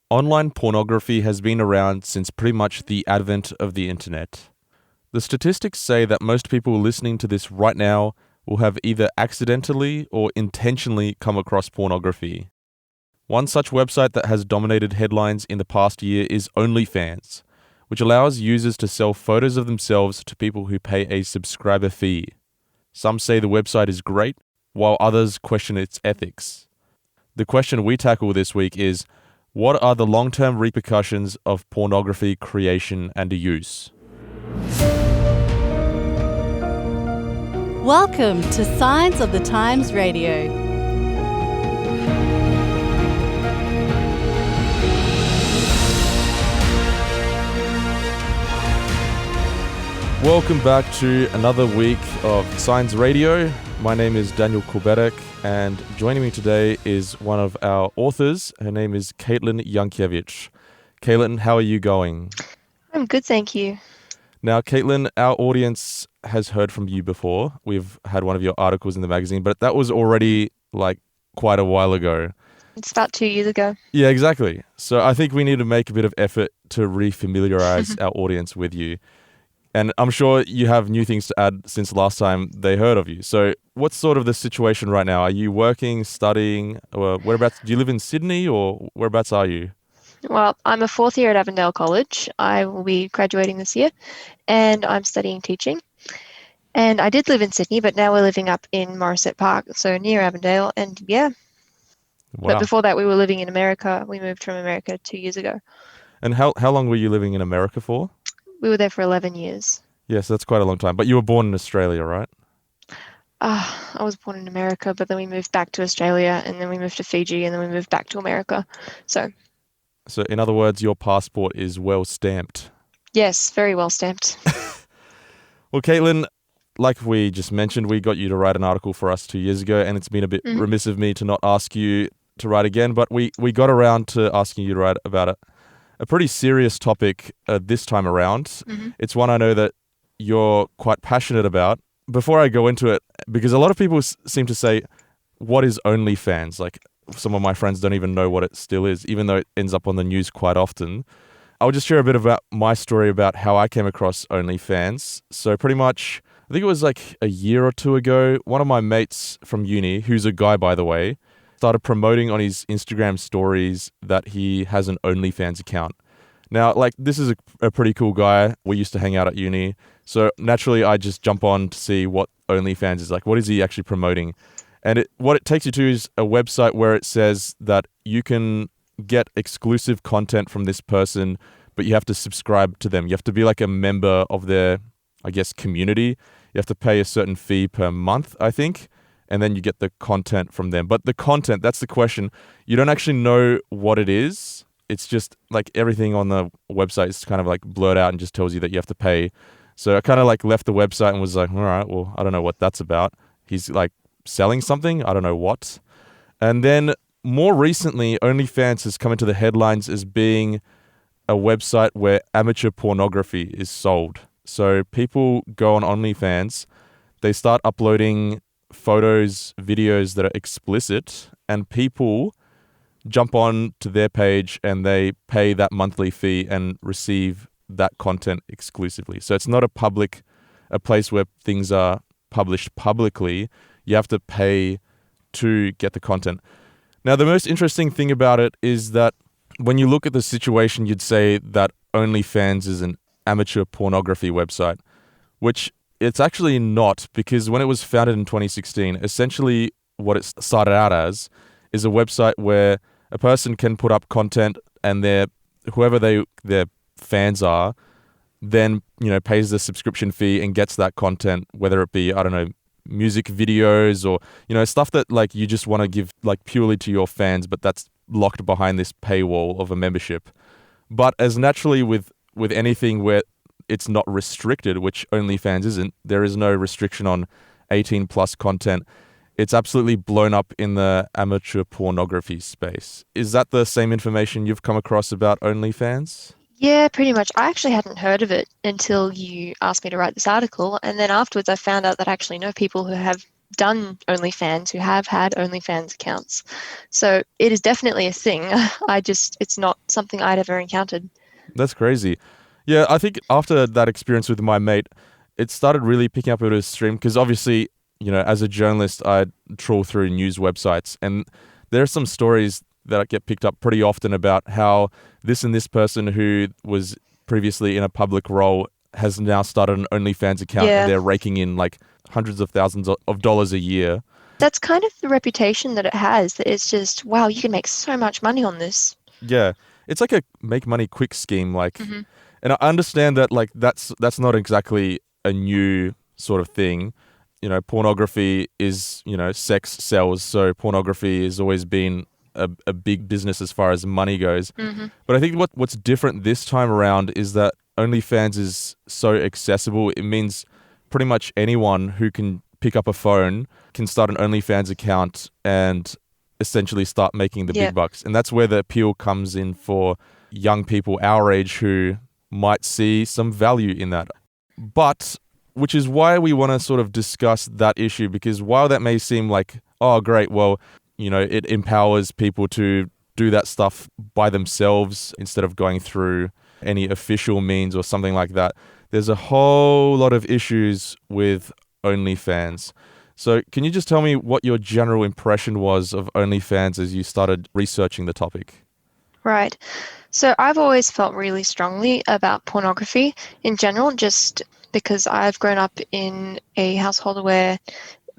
Online pornography has been around since pretty much the advent of the internet. The statistics say that most people listening to this right now will have either accidentally or intentionally come across pornography. One such website that has dominated headlines in the past year is OnlyFans, which allows users to sell photos of themselves to people who pay a subscriber fee. Some say the website is great, while others question its ethics. The question we tackle this week is, what are the long-term repercussions of pornography creation and use? Welcome to Signs of the Times Radio. Welcome back to another week of Science Radio. My name is Daniel Kubedek, and joining me today is one of our authors. Her name is Jankiewicz. Caitlin, how are you going? I'm good, thank you. Now, Caitlin, our audience has heard from you before. We've had one of your articles in the magazine, but that was already quite a while ago. It's about 2 years ago. Yeah, exactly. So I think we need to make a bit of effort to re-familiarize our audience with you. And I'm sure you have new things to add since last time they heard of you. So what's sort of the situation right now? Are you working, studying, or whereabouts? Do you live in Sydney or whereabouts are you? Well, I'm a fourth year at Avondale College. I will be graduating this year, and I'm studying teaching. And I did live in Sydney, but now we're living up in Morisset Park, so near Avondale. And yeah, Wow. But before that we were living in America. We moved from America 2 years ago. And how long were you living in America for? We were there for 11 years. Yes, that's quite a long time. But you were born in Australia, right? I was born in America, but then we moved back to Australia, and then we moved to Fiji, and then we moved back to America. So in other words, your passport is well stamped. yes, very well stamped. Well, Caitlin, like we just mentioned, we got you to write an article for us 2 years ago, and it's been a bit remiss of me to not ask you to write again, but we got around to asking you to write about a pretty serious topic this time around. Mm-hmm. It's one I know that you're quite passionate about. Before I go into it, because a lot of people seem to say, what is OnlyFans? Like, some of my friends don't even know what it still is, even though it ends up on the news quite often. I'll just share a bit about my story about how I came across OnlyFans. So pretty much, I think it was like a year or two ago, one of my mates from uni, who's a guy by the way, started promoting on his Instagram stories that he has an OnlyFans account. Now, this is a pretty cool guy. We used to hang out at uni. So naturally, I just jump on to see what OnlyFans is like. What is he actually promoting? And what it takes you to is a website where it says that you can get exclusive content from this person, but you have to subscribe to them. You have to be like a member of their, I guess, community. You have to pay a certain fee per month, I think, and then you get the content from them. But the content, that's the question. You don't actually know what it is. It's just like everything on the website is kind of like blurred out and just tells you that you have to pay. So I kind of left the website and was like, all right, well, I don't know what that's about. He's selling something, I don't know what. And then more recently, OnlyFans has come into the headlines as being a website where amateur pornography is sold. So people go on OnlyFans, they start uploading photos, videos that are explicit, and people jump on to their page and they pay that monthly fee and receive that content exclusively. So it's not a place where things are published publicly. You have to pay to get the content. Now, the most interesting thing about it is that when you look at the situation, you'd say that OnlyFans is an amateur pornography website, which it's actually not, because when it was founded in 2016, essentially what it started out as is a website where a person can put up content and whoever their fans are then, pays the subscription fee and gets that content, whether it be, I don't know, music videos or, stuff that you just want to give purely to your fans, but that's locked behind this paywall of a membership. But as naturally with anything where it's not restricted, which OnlyFans isn't, there is no restriction on 18 plus content. It's absolutely blown up in the amateur pornography space. Is that the same information you've come across about OnlyFans? Yeah, pretty much. I actually hadn't heard of it until you asked me to write this article. And then afterwards, I found out that I actually know people who have done OnlyFans, who have had OnlyFans accounts. So it is definitely a thing. It's not something I'd ever encountered. That's crazy. Yeah, I think after that experience with my mate, it started really picking up into a stream because obviously, as a journalist, I trawl through news websites and there are some stories that get picked up pretty often about how this and this person who was previously in a public role has now started an OnlyFans account and they're raking in like hundreds of thousands of dollars a year. That's kind of the reputation that it has, that it's just, wow, you can make so much money on this. Yeah. It's like a make money quick scheme, like, and I understand that like that's not exactly a new sort of thing. Pornography is, sex sells, so pornography has always been a big business as far as money goes. But I think what's different this time around is that OnlyFans is so accessible. It means pretty much anyone who can pick up a phone can start an OnlyFans account and essentially start making the big bucks. And that's where the appeal comes in for young people our age who might see some value in that. But, which is why we want to sort of discuss that issue, because while that may seem like, oh, great, well, it empowers people to do that stuff by themselves instead of going through any official means or something like that, there's a whole lot of issues with OnlyFans. So can you just tell me what your general impression was of OnlyFans as you started researching the topic? Right. So I've always felt really strongly about pornography in general, just because I've grown up in a household where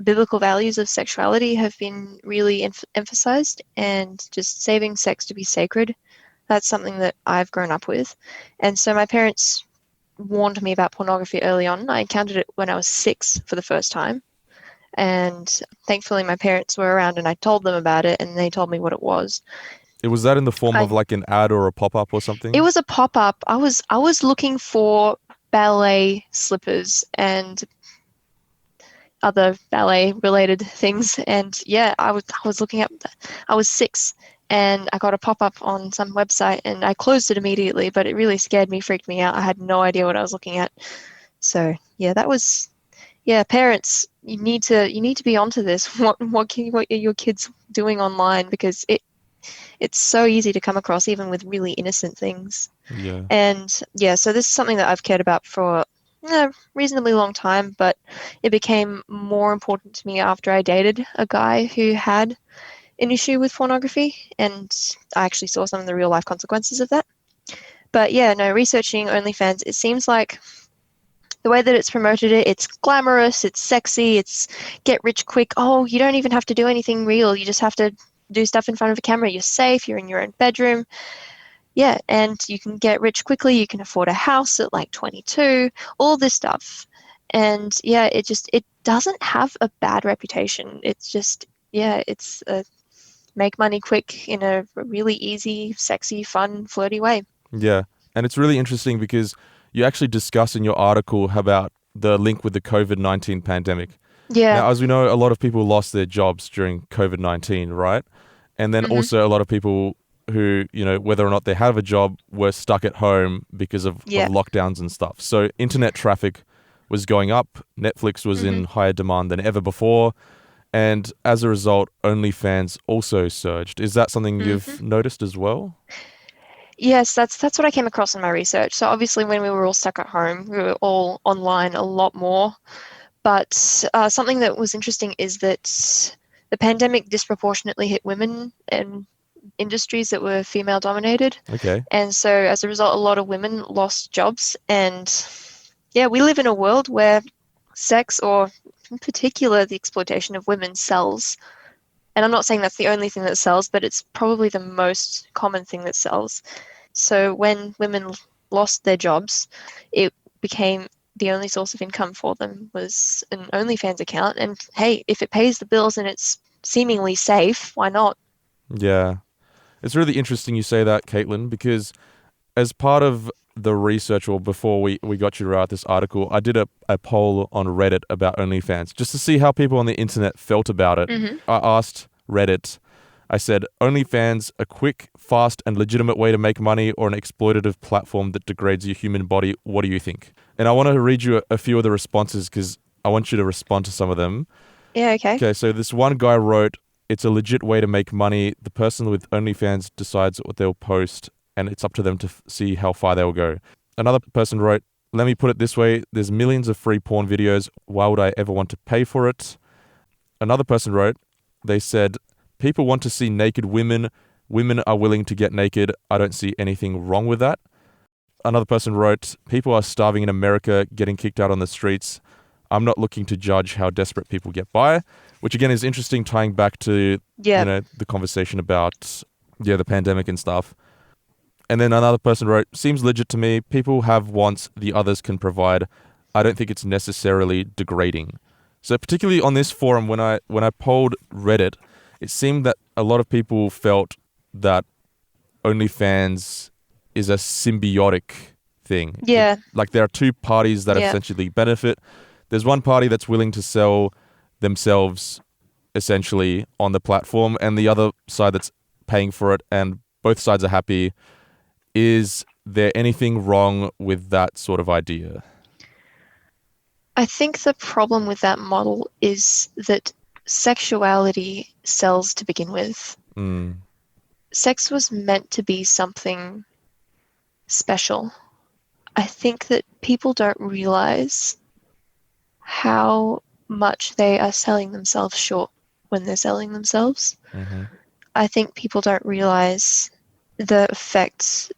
biblical values of sexuality have been really emphasized, and just saving sex to be sacred. That's something that I've grown up with. And so my parents warned me about pornography early on. I encountered it when I was 6 for the first time. And thankfully my parents were around and I told them about it and they told me what it was. Was that in the form of like an ad or a pop-up or something? It was a pop-up. I was looking for ballet slippers and other ballet related things, and I was looking up. I was 6 and I got a pop-up on some website and I closed it immediately, but it really scared me, freaked me out. I had no idea what I was looking at. So that was parents, you need to be onto this. What are your kids doing online, because it's so easy to come across even with really innocent things. And so this is something that I've cared about for a reasonably long time, but it became more important to me after I dated a guy who had an issue with pornography, and I actually saw some of the real life consequences of that. But researching OnlyFans, it seems like the way that it's promoted it's glamorous, it's sexy, it's get rich quick. Oh, you don't even have to do anything real. You just have to do stuff in front of a camera. You're safe. You're in your own bedroom. Yeah, and you can get rich quickly. You can afford a house at like 22, all this stuff. And it doesn't have a bad reputation. It's just, it's a make money quick in a really easy, sexy, fun, flirty way. Yeah, and it's really interesting because you actually discuss in your article about the link with the COVID-19 pandemic. Yeah. Now, as we know, a lot of people lost their jobs during COVID-19, right? And then also a lot of people who, whether or not they have a job, were stuck at home because of lockdowns and stuff. So internet traffic was going up. Netflix was in higher demand than ever before. And as a result, OnlyFans also surged. Is that something you've noticed as well? Yes, that's what I came across in my research. So obviously when we were all stuck at home, we were all online a lot more. But something that was interesting is that the pandemic disproportionately hit women and industries that were female dominated. Okay. And so as a result, a lot of women lost jobs. And we live in a world where sex, or in particular the exploitation of women, sells. And I'm not saying that's the only thing that sells, but it's probably the most common thing that sells. So when women lost their jobs, it became the only source of income for them was an OnlyFans account. And hey, if it pays the bills and it's seemingly safe, why not? Yeah. It's really interesting you say that, Caitlin, because as part of the research, or before we got you to write this article, I did a poll on Reddit about OnlyFans just to see how people on the internet felt about it. I asked Reddit, I said, OnlyFans, a quick, fast, and legitimate way to make money, or an exploitative platform that degrades your human body? What do you think? And I want to read you a few of the responses because I want you to respond to some of them. Yeah, okay. Okay, so this one guy wrote, "It's a legit way to make money. The person with OnlyFans decides what they'll post, and it's up to them to see how far they'll go." Another person wrote, "Let me put it this way, there's millions of free porn videos. Why would I ever want to pay for it?" Another person wrote, they said, "People want to see naked women. Women are willing to get naked. I don't see anything wrong with that." Another person wrote, "People are starving in America, getting kicked out on the streets. I'm not looking to judge how desperate people get by," which again is interesting, tying back to Yeah. the conversation about the pandemic and stuff. And then another person wrote, "Seems legit to me. People have wants the others can provide. I don't think it's necessarily degrading." So particularly on this forum, when I polled Reddit, it seemed that a lot of people felt that OnlyFans is a symbiotic thing. Yeah. Like there are two parties that Yeah. essentially benefit. There's one party that's willing to sell themselves essentially on the platform, and the other side that's paying for it, and both sides are happy. Is there anything wrong with that sort of idea? I think the problem with that model is that sexuality sells to begin with. Mm. Sex was meant to be something special. I think that people don't realize how much they are selling themselves short when they're selling themselves. Mm-hmm. I think people don't realize the effects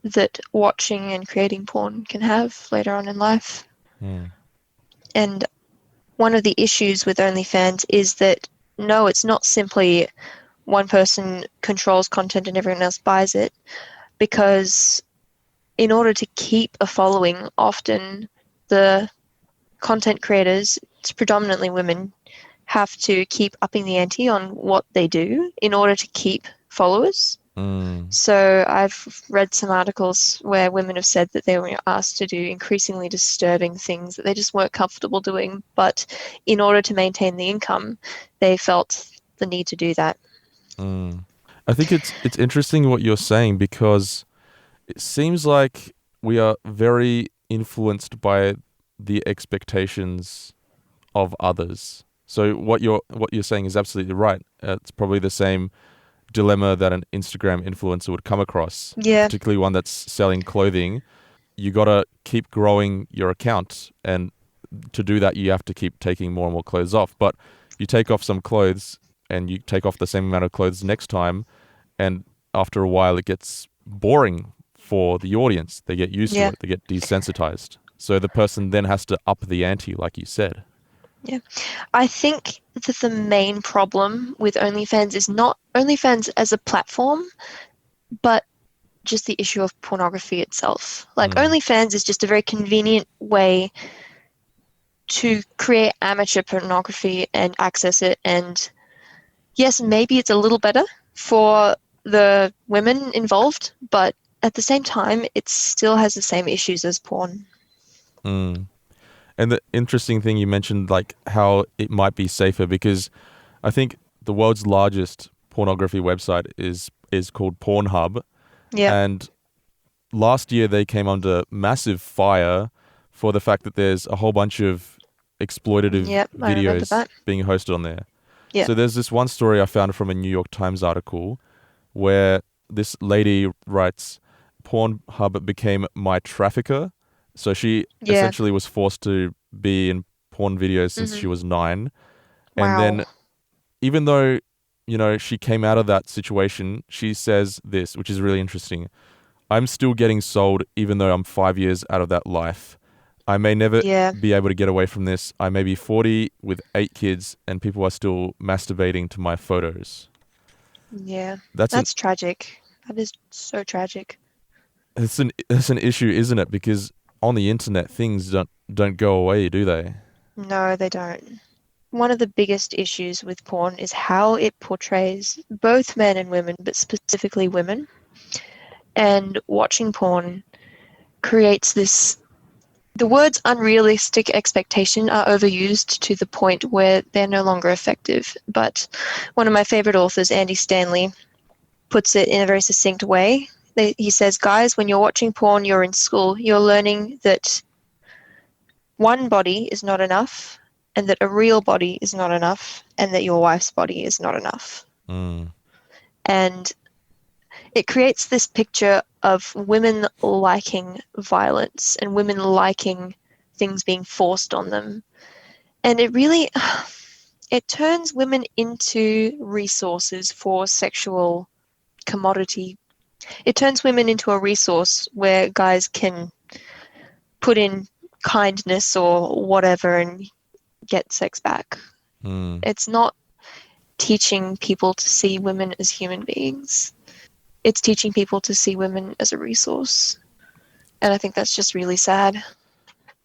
that watching and creating porn can have later on in life. Mm. And one of the issues with OnlyFans is that, no, it's not simply one person controls content and everyone else buys it, because in order to keep a following, often the content creators, it's predominantly women, have to keep upping the ante on what they do in order to keep followers. Mm. So I've read some articles where women have said that they were asked to do increasingly disturbing things that they just weren't comfortable doing, but in order to maintain the income, they felt the need to do that. Mm. I think it's interesting what you're saying, because it seems like we are very influenced by the expectations of others. So what you're saying is absolutely right. It's probably the same dilemma that an Instagram influencer would come across, Yeah. particularly one that's selling clothing. You got to keep growing your account, and to do that you have to keep taking more and more clothes off. But you take off some clothes and you take off the same amount of clothes next time, and after a while it gets boring for the audience. They get used to it. They get desensitized. So the person then has to up the ante, like you said. Yeah. I think that the main problem with OnlyFans is not OnlyFans as a platform, but just the issue of pornography itself. Like, OnlyFans is just a very convenient way to create amateur pornography and access it. And yes, maybe it's a little better for the women involved, but at the same time, it still has the same issues as porn. Mm. And the interesting thing you mentioned, like how it might be safer, because I think the world's largest pornography website is called Pornhub. Yeah. And last year they came under massive fire for the fact that there's a whole bunch of exploitative videos being hosted on there. Yeah. So there's this one story I found from a New York Times article where this lady writes, "Pornhub became my trafficker." So she essentially was forced to be in porn videos since she was 9. And then even though, she came out of that situation, she says this, which is really interesting. "I'm still getting sold even though I'm 5 years out of that life. I may never be able to get away from this. I may be 40 with 8 kids and people are still masturbating to my photos." Yeah. That's tragic. That is so tragic. It's an issue, isn't it? Because on the internet, things don't go away, do they? No, they don't. One of the biggest issues with porn is how it portrays both men and women, but specifically women. And watching porn creates this... The words unrealistic expectation are overused to the point where they're no longer effective. But one of my favorite authors, Andy Stanley, puts it in a very succinct way. He says, "Guys, when you're watching porn, you're in school. You're learning that one body is not enough. and that a real body is not enough, and that your wife's body is not enough. Mm. And it creates this picture of women liking violence and women liking things being forced on them. And it really, it turns women into resources for sexual commodity. It turns women into a resource where guys can put in kindness or whatever and get sex back. Mm. It's not teaching people to see women as human beings. It's teaching people to see women as a resource. And I think that's just really sad.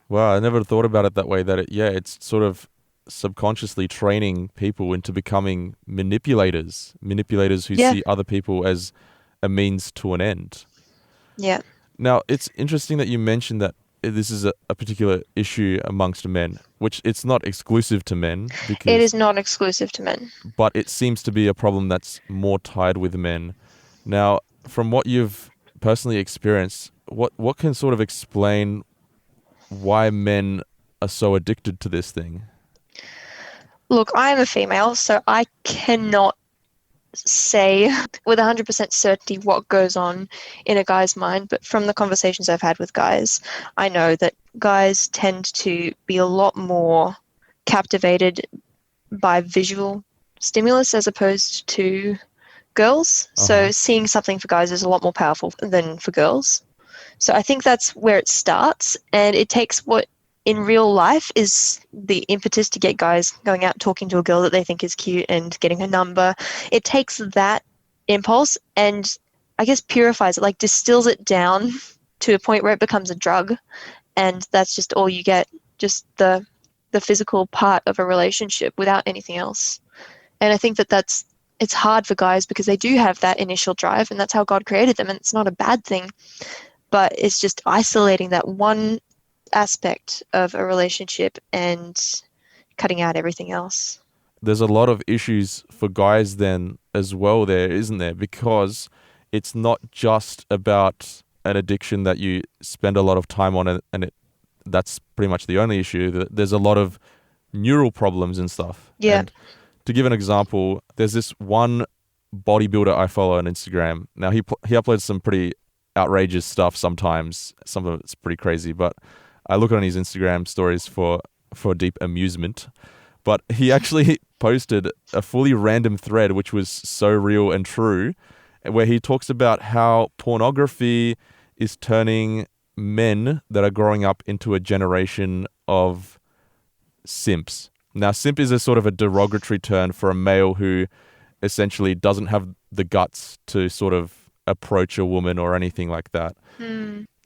Wow, I never thought about it that way. It's sort of subconsciously training people into becoming manipulators who Yeah, see other people as a means to an end. yeah. Now, it's interesting that you mentioned that this is a particular issue amongst men, which it's not exclusive to men, It because, is not exclusive to men. but it seems to be a problem that's more tied with men. Now, from what you've personally experienced, what can sort of explain why men are so addicted to this thing? Look, I am a female, so I cannot say with 100% certainty what goes on in a guy's mind, but from the conversations I've had with guys, I know that guys tend to be a lot more captivated by visual stimulus as opposed to girls. So Uh-huh. seeing something for guys is a lot more powerful than for girls. So I think that's where it starts, and it takes what in real life is the impetus to get guys going out talking to a girl that they think is cute and getting her number. It takes that impulse and I guess purifies it, like distills it down to a point where it becomes a drug, and that's just all you get, just the physical part of a relationship without anything else. And I think that it's hard for guys because they do have that initial drive, and that's how God created them, and it's not a bad thing. But it's just isolating that one aspect of a relationship and cutting out everything else. There's a lot of issues for guys then as well there, isn't there? Because it's not just about an addiction that you spend a lot of time on that's pretty much the only issue. There's a lot of neural problems and stuff. Yeah. And to give an example, there's this one bodybuilder I follow on Instagram. Now he uploads some pretty outrageous stuff sometimes. Some of it's pretty crazy, but I look on his Instagram stories for deep amusement. But he actually posted a fully random thread, which was so real and true, where he talks about how pornography is turning men that are growing up into a generation of simps. Now, simp is a sort of a derogatory term for a male who essentially doesn't have the guts to sort of approach a woman or anything like that,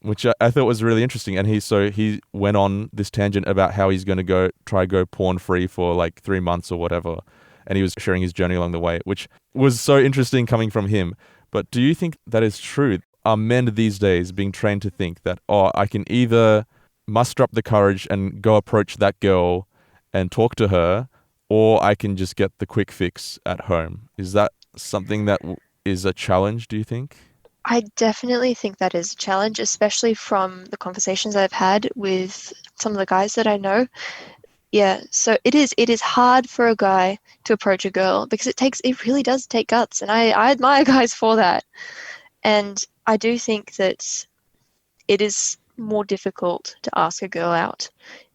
which I thought was really interesting. And he went on this tangent about how he's going to go porn free for like 3 months or whatever. And he was sharing his journey along the way, which was so interesting coming from him. But do you think that is true? Are men these days being trained to think that, oh, I can either muster up the courage and go approach that girl and talk to her, or I can just get the quick fix at home? Is that something that is a challenge, do you think? I definitely think that is a challenge, especially from the conversations I've had with some of the guys that I know. Yeah, so it is hard for a guy to approach a girl because it really does take guts, and I admire guys for that. And I do think that it is more difficult to ask a girl out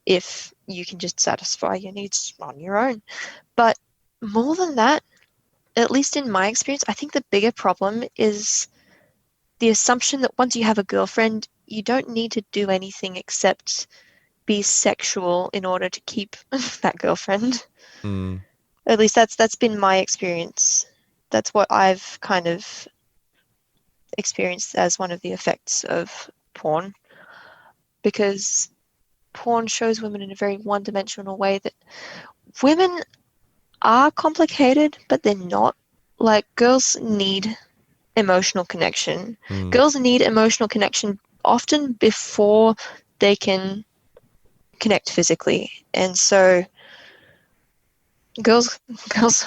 if you can just satisfy your needs on your own. But more than that, at least in my experience, I think the bigger problem is the assumption that once you have a girlfriend, you don't need to do anything except be sexual in order to keep that girlfriend. Mm. At least that's been my experience. That's what I've kind of experienced as one of the effects of porn, because porn shows women in a very one-dimensional way that women are complicated, but they're not. Like, girls need emotional connection. Girls need emotional connection often before they can connect physically. And so girls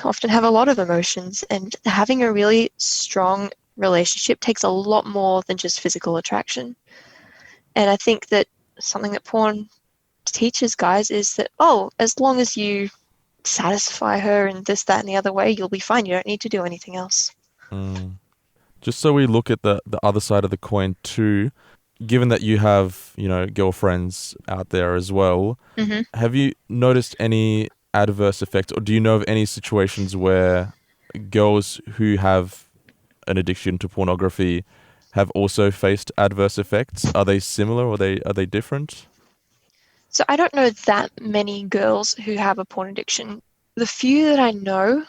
often have a lot of emotions, and having a really strong relationship takes a lot more than just physical attraction. And I think that something that porn teaches guys is that, oh, as long as you satisfy her in this, that, and the other way, you'll be fine. You don't need to do anything else. Just so we look at the other side of the coin too, given that you have, girlfriends out there as well, have you noticed any adverse effects, or do you know of any situations where girls who have an addiction to pornography have also faced adverse effects? Are they similar, or are they different? So I don't know that many girls who have a porn addiction. The few that I know,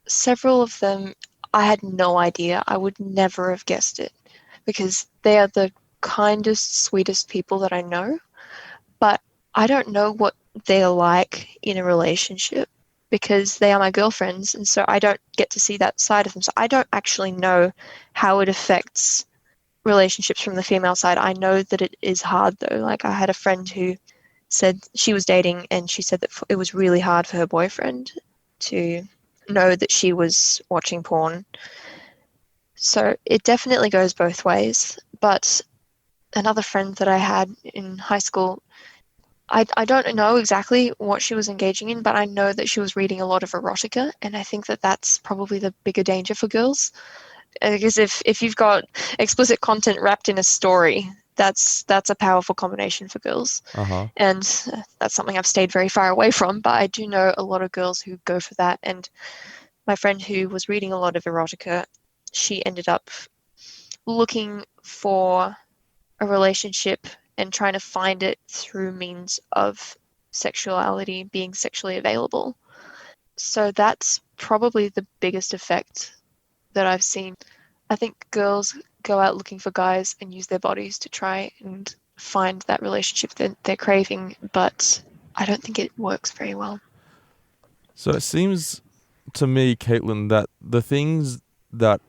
several of them, I had no idea. I would never have guessed it, because they are the kindest, sweetest people that I know. But I don't know what they're like in a relationship, because they are my girlfriends, and so I don't get to see that side of them. So I don't actually know how it affects relationships from the female side. I know that it is hard though. Like, I had a friend who said she was dating, and she said that it was really hard for her boyfriend to know that she was watching porn. So it definitely goes both ways. But another friend that I had in high school, I don't know exactly what she was engaging in, but I know that she was reading a lot of erotica, and I think that that's probably the bigger danger for girls. Because if you've got explicit content wrapped in a story, that's a powerful combination for girls. And that's something I've stayed very far away from, but I do know a lot of girls who go for that. And my friend who was reading a lot of erotica, she ended up looking for a relationship and trying to find it through means of sexuality, being sexually available. So that's probably the biggest effect that I've seen. I think girls go out looking for guys and use their bodies to try and find that relationship that they're craving, but I don't think it works very well. So it seems to me, Caitlin, that the things that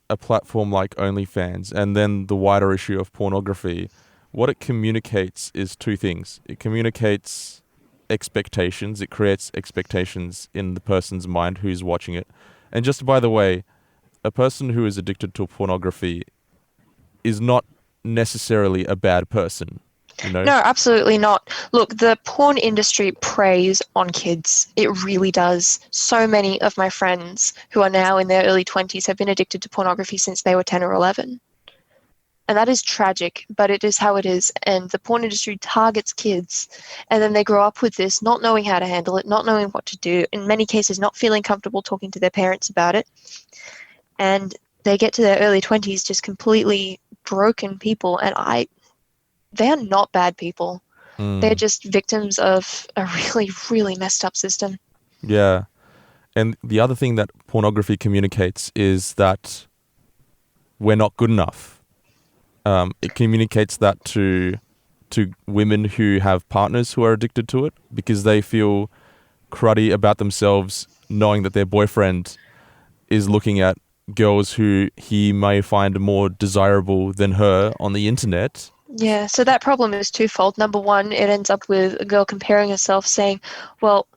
a platform like OnlyFans and then the wider issue of pornography, what it communicates is two things. It communicates expectations. It creates expectations in the person's mind who's watching it. And just by the way, a person who is addicted to pornography is not necessarily a bad person. No, absolutely not. Look, the porn industry preys on kids. It really does. So many of my friends who are now in their early 20s have been addicted to pornography since they were 10 or 11. And that is tragic, but it is how it is. And the porn industry targets kids, and then they grow up with this, not knowing how to handle it, not knowing what to do, in many cases not feeling comfortable talking to their parents about it. And they get to their early 20s just completely broken people, and they are not bad people. They're just victims of a really, really messed up system. Yeah. And the other thing that pornography communicates is that we're not good enough. It communicates that to women who have partners who are addicted to it, because they feel cruddy about themselves knowing that their boyfriend is looking at girls who he may find more desirable than her on the internet. Yeah, so that problem is twofold. Number one, it ends up with a girl comparing herself, saying, well,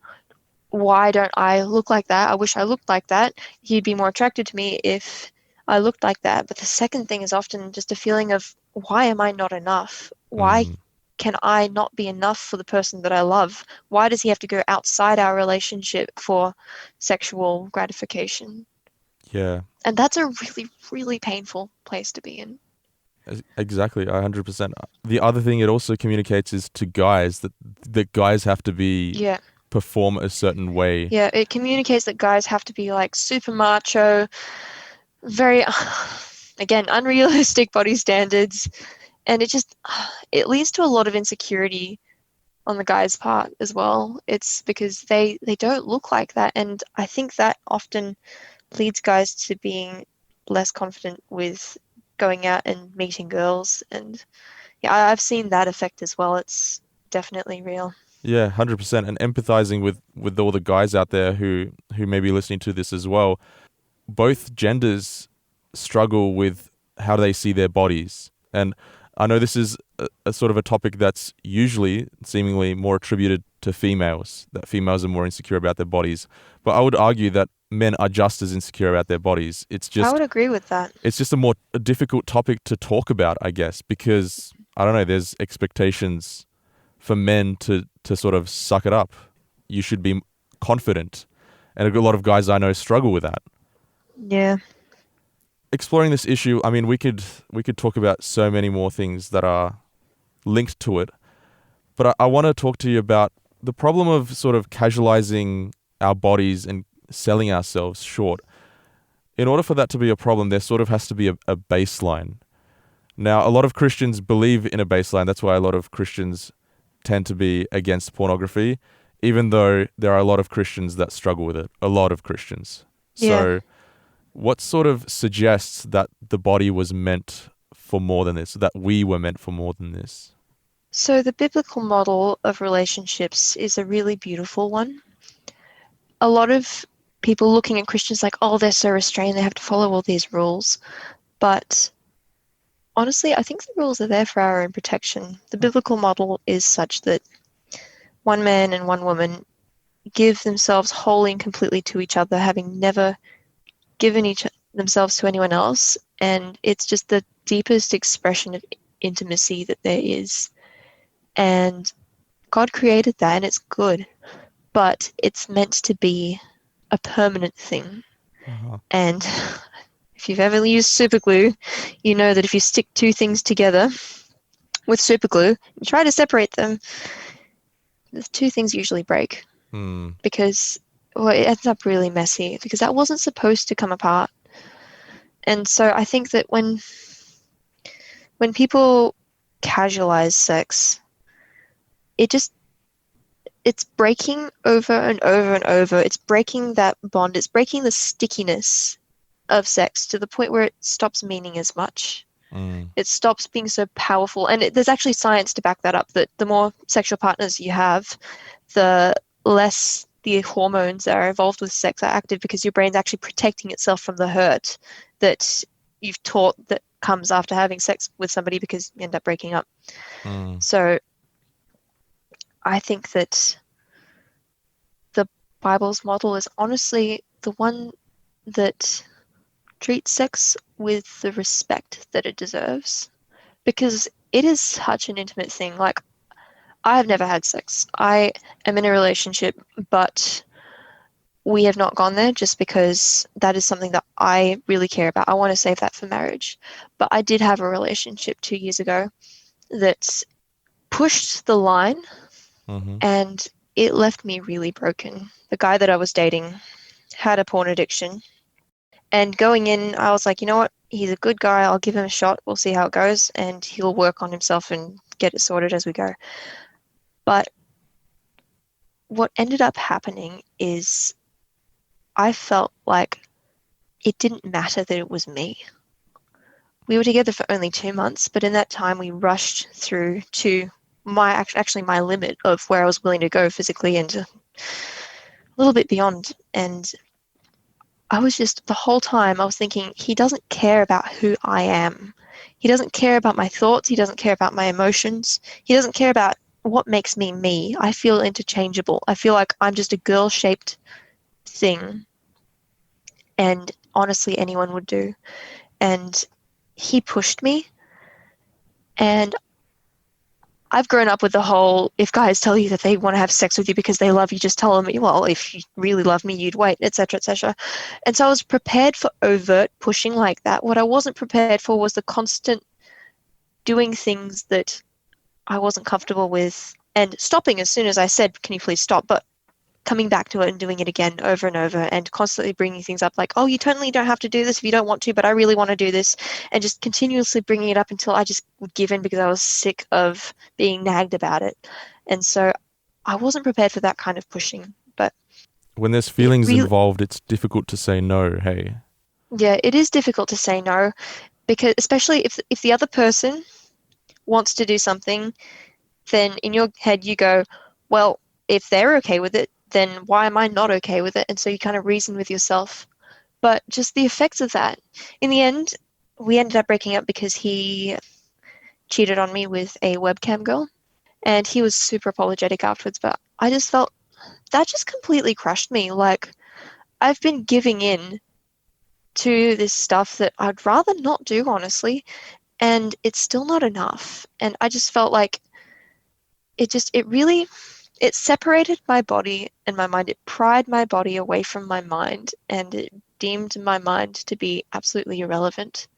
why don't I look like that? I wish I looked like that. He'd be more attracted to me if I looked like that. But the second thing is often just a feeling of, why am I not enough? Why can I not be enough for the person that I love? Why does he have to go outside our relationship for sexual gratification? Yeah. And that's a really, really painful place to be in. Exactly, 100%. The other thing it also communicates is to guys that guys have to be perform a certain way. Yeah, it communicates that guys have to be like super macho, very, again, unrealistic body standards, and it leads to a lot of insecurity on the guy's part as well. It's because they don't look like that, and I think that often leads guys to being less confident with going out and meeting girls. And yeah, I've seen that effect as well. It's definitely real. Yeah, 100%. And empathizing with all the guys out there who may be listening to this as well. Both genders struggle with how they see their bodies. And I know this is a sort of a topic that's usually seemingly more attributed to females, that females are more insecure about their bodies. But I would argue that men are just as insecure about their bodies. I would agree with that. It's just a difficult topic to talk about, I guess, because, I don't know, there's expectations for men to sort of suck it up. You should be confident. And a lot of guys I know struggle with that. Yeah. Exploring this issue, I mean, we could talk about so many more things that are linked to it. But I want to talk to you about the problem of sort of casualizing our bodies and selling ourselves short. In order for that to be a problem, there sort of has to be a baseline. Now, a lot of Christians believe in a baseline. That's why a lot of Christians tend to be against pornography, even though there are a lot of Christians that struggle with it. A lot of Christians. So what sort of suggests that the body was meant for more than this, that we were meant for more than this? So the biblical model of relationships is a really beautiful one. A lot of people looking at Christians like, oh, they're so restrained, they have to follow all these rules. But honestly, I think the rules are there for our own protection. The biblical model is such that one man and one woman give themselves wholly and completely to each other, having never given themselves to anyone else. And it's just the deepest expression of intimacy that there is. And God created that, and it's good. But it's meant to be a permanent thing. And if you've ever used super glue, you know that if you stick two things together with super glue and try to separate them, the two things usually break. Because it ends up really messy, because that wasn't supposed to come apart. And so I think that when people casualize sex, it's breaking over and over and over. It's breaking that bond. It's breaking the stickiness of sex to the point where it stops meaning as much. It stops being so powerful. And there's actually science to back that up, that the more sexual partners you have, the less the hormones that are involved with sex are active, because your brain's actually protecting itself from the hurt that you've taught that comes after having sex with somebody, because you end up breaking up. So I think that the Bible's model is honestly the one that treats sex with the respect that it deserves, because it is such an intimate thing. Like, I have never had sex. I am in a relationship, but we have not gone there just because that is something that I really care about. I want to save that for marriage. But I did have a relationship 2 years ago that pushed the line, and it left me really broken. The guy that I was dating had a porn addiction. And going in, I was like, you know what? He's a good guy. I'll give him a shot. We'll see how it goes. And he'll work on himself and get it sorted as we go. But what ended up happening is I felt like it didn't matter that it was me. We were together for only 2 months, but in that time we rushed through to my limit of where I was willing to go physically, and a little bit beyond. And I was just, the whole time I was thinking, he doesn't care about who I am. He doesn't care about my thoughts. He doesn't care about my emotions. He doesn't care about what makes me me. I feel interchangeable. I feel like I'm just a girl-shaped thing. And honestly, anyone would do. And he pushed me. And I've grown up with the whole, if guys tell you that they want to have sex with you because they love you, just tell them, well, if you really love me, you'd wait, etc., etc. And so I was prepared for overt pushing like that. What I wasn't prepared for was the constant doing things that I wasn't comfortable with, and stopping as soon as I said, can you please stop? But coming back to it and doing it again over and over, and constantly bringing things up like, oh, you totally don't have to do this if you don't want to, but I really want to do this, and just continuously bringing it up until I just would give in, because I was sick of being nagged about it. And so I wasn't prepared for that kind of pushing. But when there's feelings involved, it's difficult to say no, hey? Yeah, it is difficult to say no, because especially if the other person wants to do something, then in your head you go, well, if they're okay with it, then why am I not okay with it? And so you kind of reason with yourself. But just the effects of that. In the end, we ended up breaking up because he cheated on me with a webcam girl, and he was super apologetic afterwards. But I just felt that just completely crushed me. Like, I've been giving in to this stuff that I'd rather not do, honestly, and it's still not enough. And I just felt like it separated my body and my mind. It pried my body away from my mind, and it deemed my mind to be absolutely irrelevant.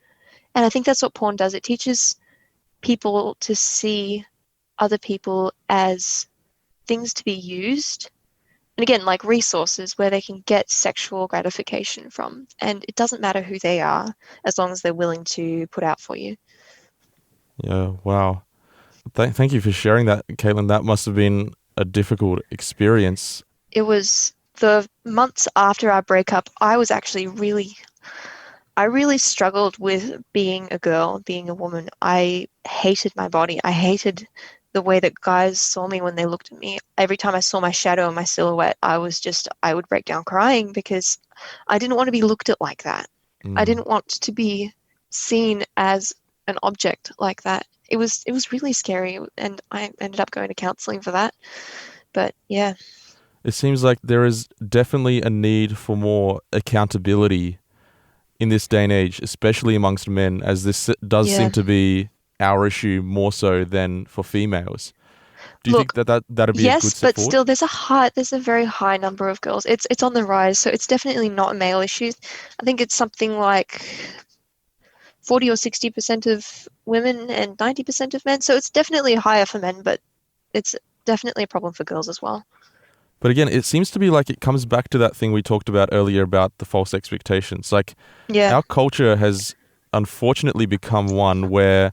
And I think that's what porn does. It teaches people to see other people as things to be used. And again, like resources where they can get sexual gratification from. And it doesn't matter who they are, as long as they're willing to put out for you. Yeah, wow. Thank you for sharing that, Caitlin. That must have been a difficult experience. It was the months after our breakup, I really struggled with being a girl, being a woman. I hated my body. I hated the way that guys saw me when they looked at me. Every time I saw my shadow and my silhouette, I would break down crying because I didn't want to be looked at like that. I didn't want to be seen as an object like that. It was really scary, and I ended up going to counseling for that. But yeah. It seems like there is definitely a need for more accountability in this day and age, especially amongst men, as this does seem to be our issue more so than for females. Do you think that'd be a good step but forward? still there's a very high number of girls. It's on the rise, so it's definitely not a male issue. I think it's something like 40 or 60% of women and 90% of men. So it's definitely higher for men, but it's definitely a problem for girls as well. But again, it seems to be like it comes back to that thing we talked about earlier about the false expectations. Like, our culture has unfortunately become one where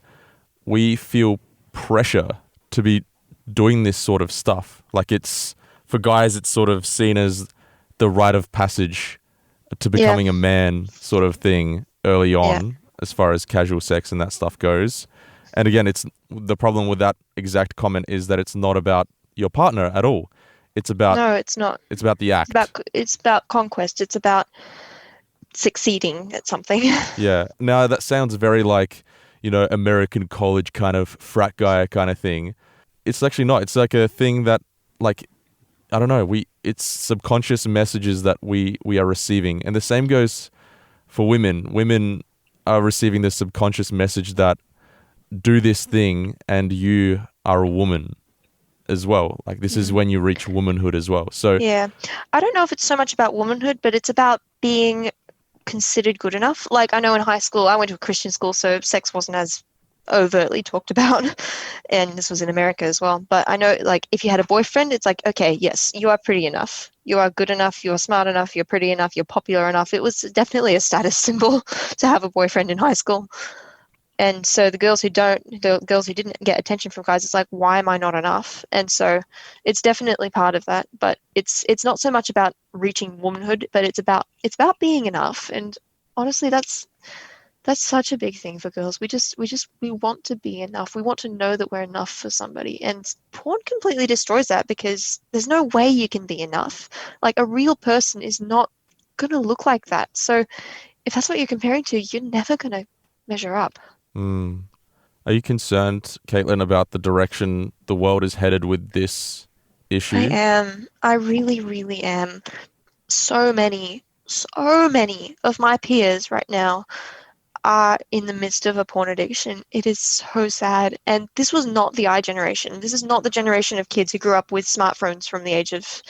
we feel pressure to be doing this sort of stuff. Like, it's, for guys, it's sort of seen as the rite of passage to becoming a man sort of thing early on, as far as casual sex and that stuff goes. And again, it's the problem with that exact comment is that it's not about your partner at all. It's about No, it's not. It's about the act. It's about conquest. It's about succeeding at something. Yeah. Now that sounds very like, American college kind of frat guy kind of thing. It's actually not. It's like a thing that, like, I don't know. It's subconscious messages that we are receiving, and the same goes for women. Women are receiving the subconscious message that do this thing and you are a woman as well. Like, this is when you reach womanhood as well. So yeah, I don't know if it's so much about womanhood, but it's about being considered good enough. Like, I know in high school, I went to a Christian school, so sex wasn't as overtly talked about, and this was in America as well. But I know, like, if you had a boyfriend, it's like, okay, yes, you are pretty enough, you are good enough, you're smart enough, you're pretty enough, you're popular enough. It was definitely a status symbol to have a boyfriend in high school. And so the girls who didn't get attention from guys, it's like, why am I not enough? And so it's definitely part of that. But it's not so much about reaching womanhood, but it's about being enough. And honestly, that's such a big thing for girls. We want to be enough. We want to know that we're enough for somebody. And porn completely destroys that, because there's no way you can be enough. Like, a real person is not going to look like that. So if that's what you're comparing to, you're never going to measure up. Are you concerned, Caitlin, about the direction the world is headed with this issue? I am. I really, really am. So many of my peers right now are in the midst of a porn addiction. It is so sad. And this was not the I generation. This is not the generation of kids who grew up with smartphones from the age of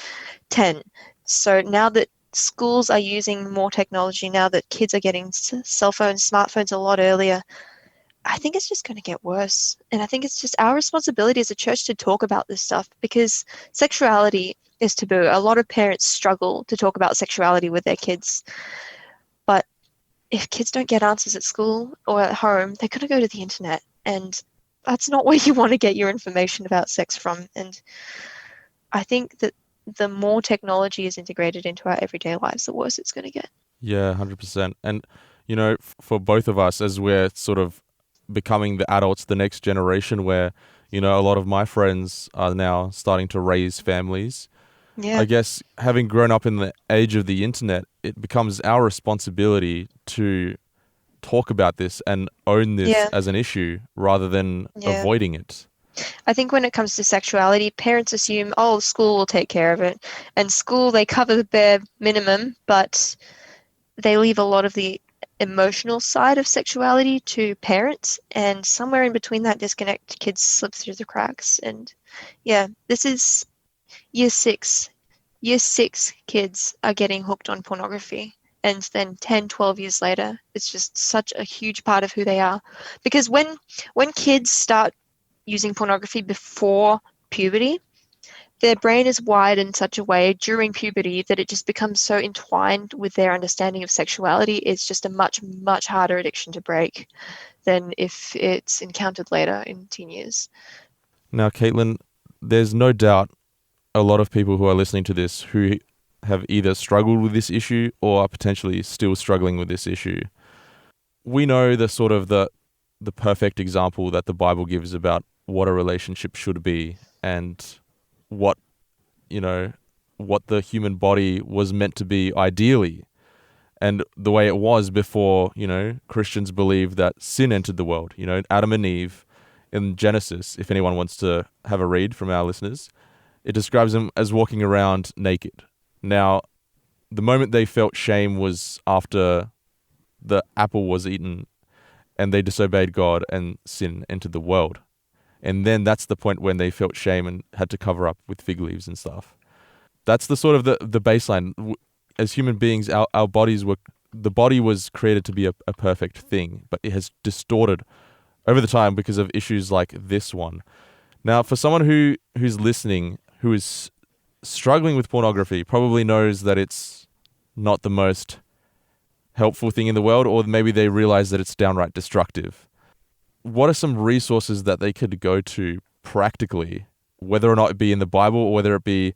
10. So now that schools are using more technology, now that kids are getting cell phones, smartphones a lot earlier, I think it's just going to get worse. And I think it's just our responsibility as a church to talk about this stuff, because sexuality is taboo. A lot of parents struggle to talk about sexuality with their kids. But if kids don't get answers at school or at home, they're going to go to the internet. And that's not where you want to get your information about sex from. And I think that the more technology is integrated into our everyday lives, the worse it's going to get. Yeah, 100%. And, for both of us, as we're sort of becoming the adults, the next generation, where, a lot of my friends are now starting to raise families. Yeah. I guess having grown up in the age of the internet, it becomes our responsibility to talk about this and own this as an issue rather than avoiding it. I think when it comes to sexuality, parents assume, oh, school will take care of it. And school, they cover the bare minimum, but they leave a lot of the emotional side of sexuality to parents, and somewhere in between that disconnect, kids slip through the cracks. And yeah, this is year six. Year six kids are getting hooked on pornography. And then 10, 12 years later, it's just such a huge part of who they are. Because when kids start using pornography before puberty, their brain is wired in such a way during puberty that it just becomes so entwined with their understanding of sexuality. It's just a much, much harder addiction to break than if it's encountered later in teen years. Now, Caitlin, there's no doubt a lot of people who are listening to this who have either struggled with this issue or are potentially still struggling with this issue. We know the sort of the perfect example that the Bible gives about what a relationship should be and what, what the human body was meant to be ideally, and the way it was before, Christians believe that sin entered the world. Adam and Eve in Genesis, if anyone wants to have a read from our listeners, it describes them as walking around naked. Now, the moment they felt shame was after the apple was eaten and they disobeyed God and sin entered the world. And then that's the point when they felt shame and had to cover up with fig leaves and stuff. That's the sort of the baseline. As human beings, our bodies the body was created to be a perfect thing, but it has distorted over the time because of issues like this one. Now, for someone who's listening, who is struggling with pornography, probably knows that it's not the most helpful thing in the world, or maybe they realize that it's downright destructive. What are some resources that they could go to practically, whether or not it be in the Bible or whether it be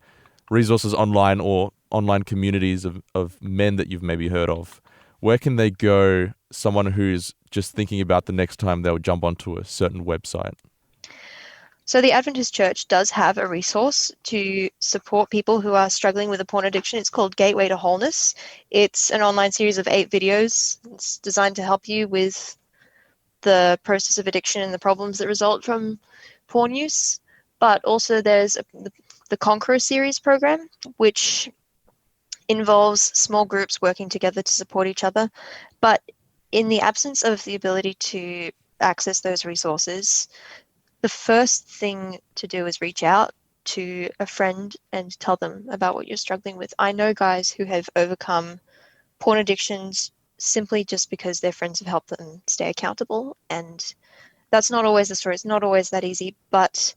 resources online or online communities of men that you've maybe heard of? Where can they go, someone who's just thinking about the next time they'll jump onto a certain website? So the Adventist Church does have a resource to support people who are struggling with a porn addiction. It's called Gateway to Wholeness. It's an online series of 8 videos. It's designed to help you with the process of addiction and the problems that result from porn use. But also there's the Conqueror series program, which involves small groups working together to support each other. But in the absence of the ability to access those resources, the first thing to do is reach out to a friend and tell them about what you're struggling with. I know guys who have overcome porn addictions simply just because their friends have helped them stay accountable. And that's not always the story. It's not always that easy. But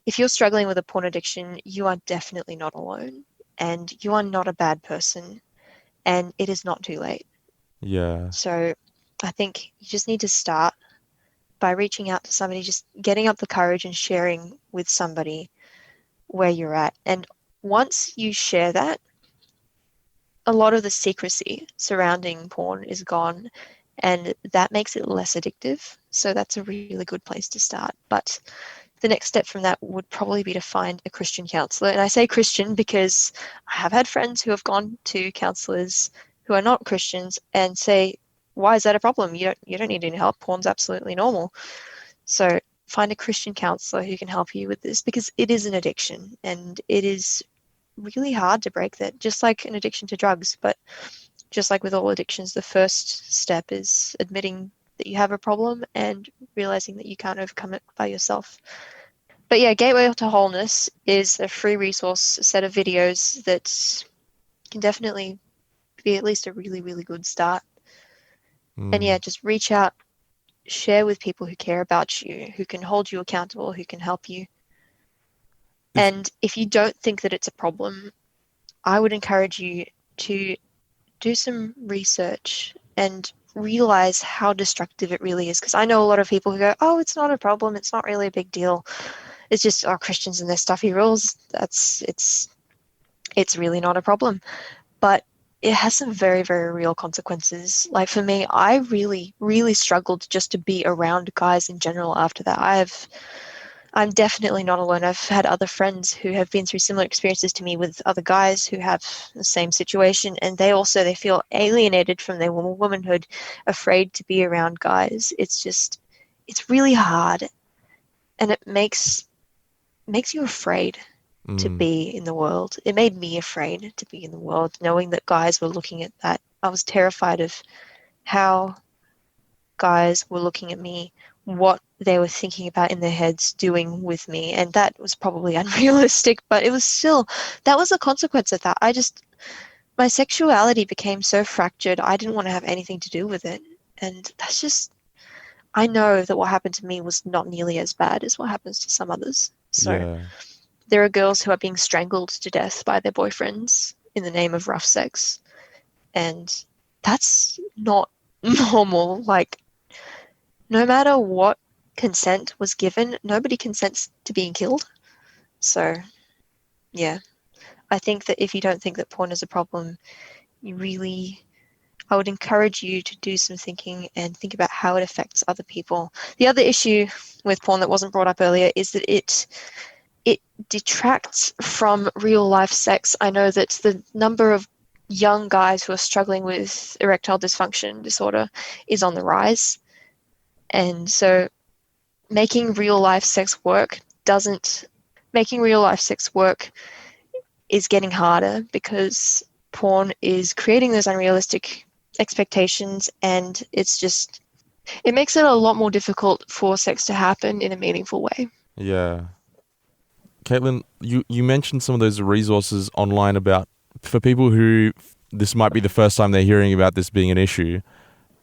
if you're struggling with a porn addiction, you are definitely not alone. And you are not a bad person. And it is not too late. Yeah. So I think you just need to start by reaching out to somebody, just getting up the courage and sharing with somebody where you're at. And once you share that, a lot of the secrecy surrounding porn is gone, and that makes it less addictive. So that's a really good place to start. But the next step from that would probably be to find a Christian counselor. And I say Christian because I have had friends who have gone to counselors who are not Christians and say, why is that a problem? You don't need any help. Porn's absolutely normal. So find a Christian counselor who can help you with this, because it is an addiction and it is really hard to break that, just like an addiction to drugs. But just like with all addictions, the first step is admitting that you have a problem and realizing that you can't overcome it by yourself. But yeah, Gateway to Wholeness is a free resource, a set of videos that can definitely be at least a really, really good start. And yeah, just reach out, share with people who care about you, who can hold you accountable, who can help you. And if you don't think that it's a problem, I would encourage you to do some research and realize how destructive it really is. Because I know a lot of people who go, oh, it's not a problem, it's not really a big deal. It's just, oh, Christians and their stuffy rules. It's really not a problem. But it has some very, very real consequences. Like for me, I really, really struggled just to be around guys in general after that. I'm definitely not alone. I've had other friends who have been through similar experiences to me with other guys who have the same situation, and they feel alienated from their womanhood, afraid to be around guys. It's really hard, and it makes you afraid to be in the world. It made me afraid to be in the world, knowing that guys were looking at that. I was terrified of how guys were looking at me, what they were thinking about in their heads doing with me. And that was probably unrealistic, but it was still, that was a consequence of that. My sexuality became so fractured, I didn't want to have anything to do with it. And that's just, I know that what happened to me was not nearly as bad as what happens to some others. So Yeah. there are girls who are being strangled to death by their boyfriends in the name of rough sex. And that's not normal. Like, no matter what consent was given, nobody consents to being killed. So, yeah. I think that if you don't think that porn is a problem, I would encourage you to do some thinking and think about how it affects other people. The other issue with porn that wasn't brought up earlier is that it detracts from real life sex. I know that the number of young guys who are struggling with erectile dysfunction disorder is on the rise. And so making real life sex work is getting harder because porn is creating those unrealistic expectations, and it makes it a lot more difficult for sex to happen in a meaningful way. Yeah. Caitlin, you mentioned some of those resources online about, for people who this might be the first time they're hearing about this being an issue.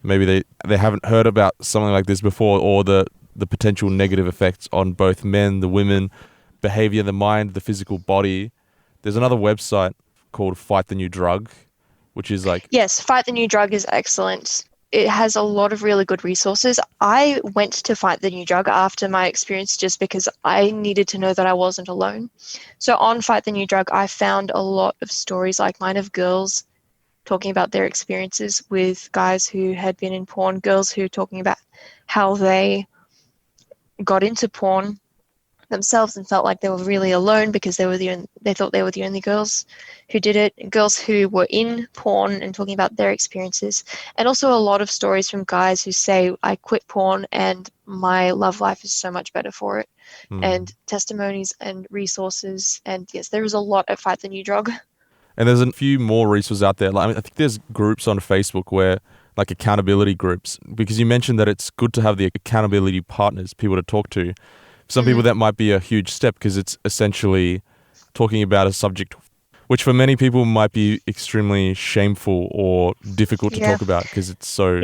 Maybe they haven't heard about something like this before, or the potential negative effects on both men, the women, behavior, the mind, the physical body. There's another website called Fight the New Drug, which is like, Yes, Fight the New Drug is excellent. It has a lot of really good resources. I went to Fight the New Drug after my experience just because I needed to know that I wasn't alone. So on Fight the New Drug, I found a lot of stories like mine of girls talking about their experiences with guys who had been in porn, girls who were talking about how they got into porn themselves and felt like they were really alone because they thought they were the only girls who did it, and girls who were in porn and talking about their experiences, and also a lot of stories from guys who say, I quit porn and my love life is so much better for it, and testimonies and resources. And yes, there is a lot at Fight the New Drug. and there's a few more resources out there. Like, I think there's groups on Facebook where, like, accountability groups, because you mentioned that it's good to have the accountability partners, people to talk to. Some people that might be a huge step because it's essentially talking about a subject which for many people might be extremely shameful or difficult to talk about because it's so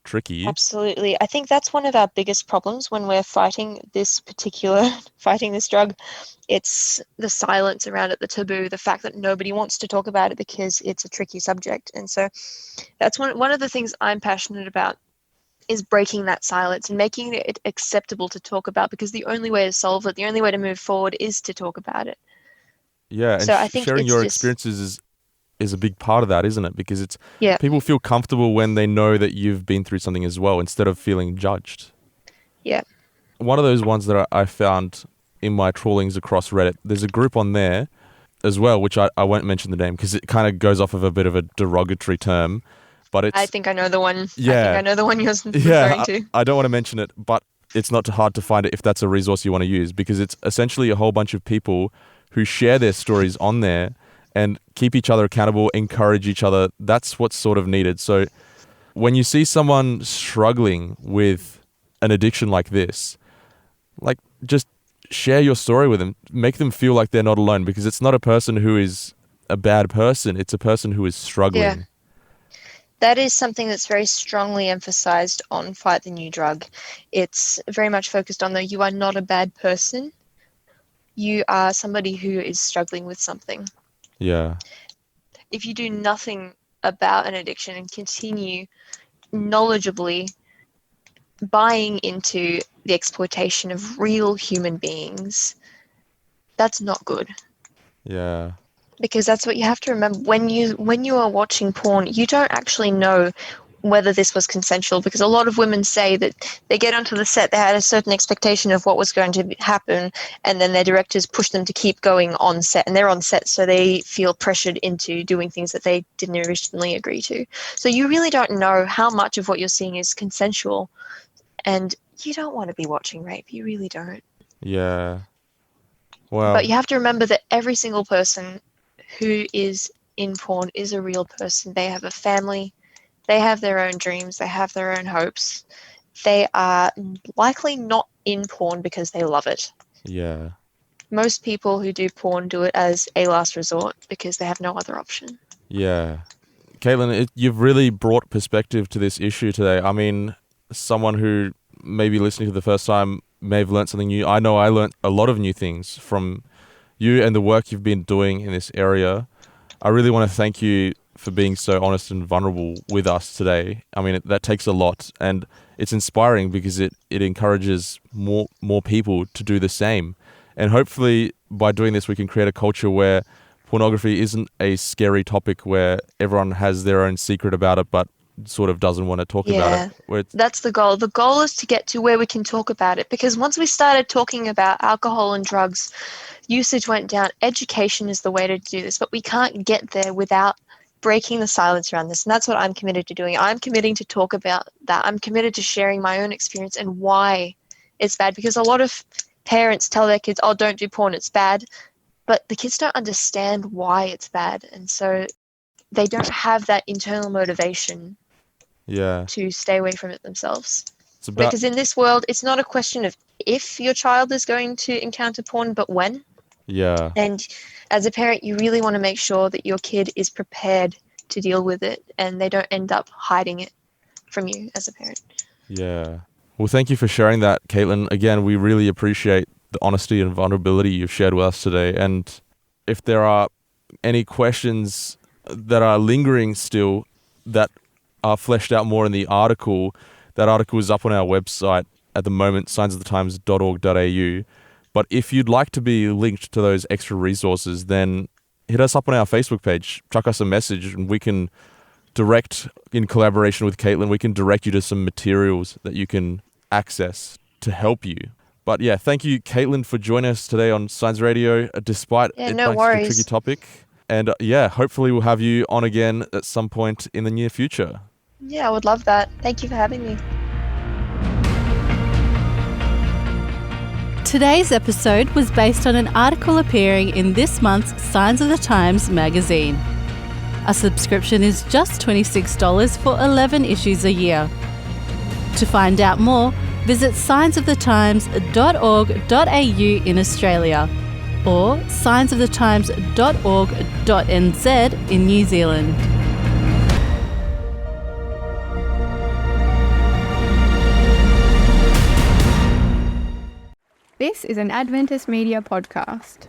tricky. Absolutely. I think that's one of our biggest problems when we're fighting this drug. It's the silence around it, the taboo, the fact that nobody wants to talk about it because it's a tricky subject. And so that's one of the things I'm passionate about, is breaking that silence and making it acceptable to talk about, because the only way to solve it, the only way to move forward is to talk about it. Yeah, and So I think sharing it's your just, experiences is a big part of that, isn't it? Because it's yeah, people feel comfortable when they know that you've been through something as well, instead of feeling judged. yeah, One of those ones that I found in my trawlings across Reddit, there's a group on there as well, which I won't mention the name because it kind of goes off of a bit of a derogatory term. But it's, I think I know the one. Yeah. I think I know the one you're referring to. I don't want to mention it, but it's not hard to find it if that's a resource you want to use, because it's essentially a whole bunch of people who share their stories on there and keep each other accountable, encourage each other. That's what's sort of needed. So when you see someone struggling with an addiction like this, like, just share your story with them. Make them feel like they're not alone, because it's not a person who is a bad person. It's a person who is struggling. Yeah. That is something that's very strongly emphasized on Fight the New Drug. It's very much focused on you are not a bad person. You are somebody who is struggling with something. Yeah. If you do nothing about an addiction and continue knowledgeably buying into the exploitation of real human beings, that's not good. Yeah. Because that's what you have to remember when you are watching porn. You don't actually know whether this was consensual, because a lot of women say that they get onto the set, they had a certain expectation of what was going to happen, and then their directors push them to keep going on set, and they're on set, so they feel pressured into doing things that they didn't originally agree to. So you really don't know how much of what you're seeing is consensual, and you don't want to be watching rape. You really don't. Yeah. Well, But you have to remember that every single person who is in porn is a real person. They have a family, They have their own dreams. They have their own hopes. They are likely not in porn because they love it. Yeah. Most people who do porn do it as a last resort because they have no other option. Yeah. Caitlin, you've really brought perspective to this issue today. I mean, someone who may be listening to the first time may have learned something new. I know I learned a lot of new things from you and the work you've been doing in this area. I really want to thank you for being so honest and vulnerable with us today. I mean, that takes a lot, and it's inspiring because it encourages more people to do the same. And hopefully by doing this, we can create a culture where pornography isn't a scary topic where everyone has their own secret about it, but sort of doesn't want to talk about it. That's the goal. The goal is to get to where we can talk about it, because once we started talking about alcohol and drugs, usage went down. Education is the way to do this, but we can't get there without breaking the silence around this. And that's what I'm committed to doing. I'm committing to talk about that. I'm committed to sharing my own experience and why it's bad, because a lot of parents tell their kids, oh, don't do porn, it's bad. But the kids don't understand why it's bad. And so they don't have that internal motivation to stay away from it themselves. Because in this world, it's not a question of if your child is going to encounter porn, but when. Yeah. And as a parent, you really want to make sure that your kid is prepared to deal with it and they don't end up hiding it from you as a parent. Yeah. Well, thank you for sharing that, Caitlin. Again, we really appreciate the honesty and vulnerability you've shared with us today. And if there are any questions that are lingering still that are fleshed out more in the article, that article is up on our website at the moment, signsofthetimes.org.au. But if you'd like to be linked to those extra resources, then hit us up on our Facebook page, chuck us a message, and we can direct, in collaboration with Caitlin, we can direct you to some materials that you can access to help you. But yeah, thank you, Caitlin, for joining us today on Science Radio, despite it being a tricky topic. And hopefully we'll have you on again at some point in the near future. Yeah, I would love that. Thank you for having me. Today's episode was based on an article appearing in this month's Signs of the Times magazine. A subscription is just $26 for 11 issues a year. To find out more, visit signsofthetimes.org.au in Australia or signsofthetimes.org.nz in New Zealand. This is an Adventist Media podcast.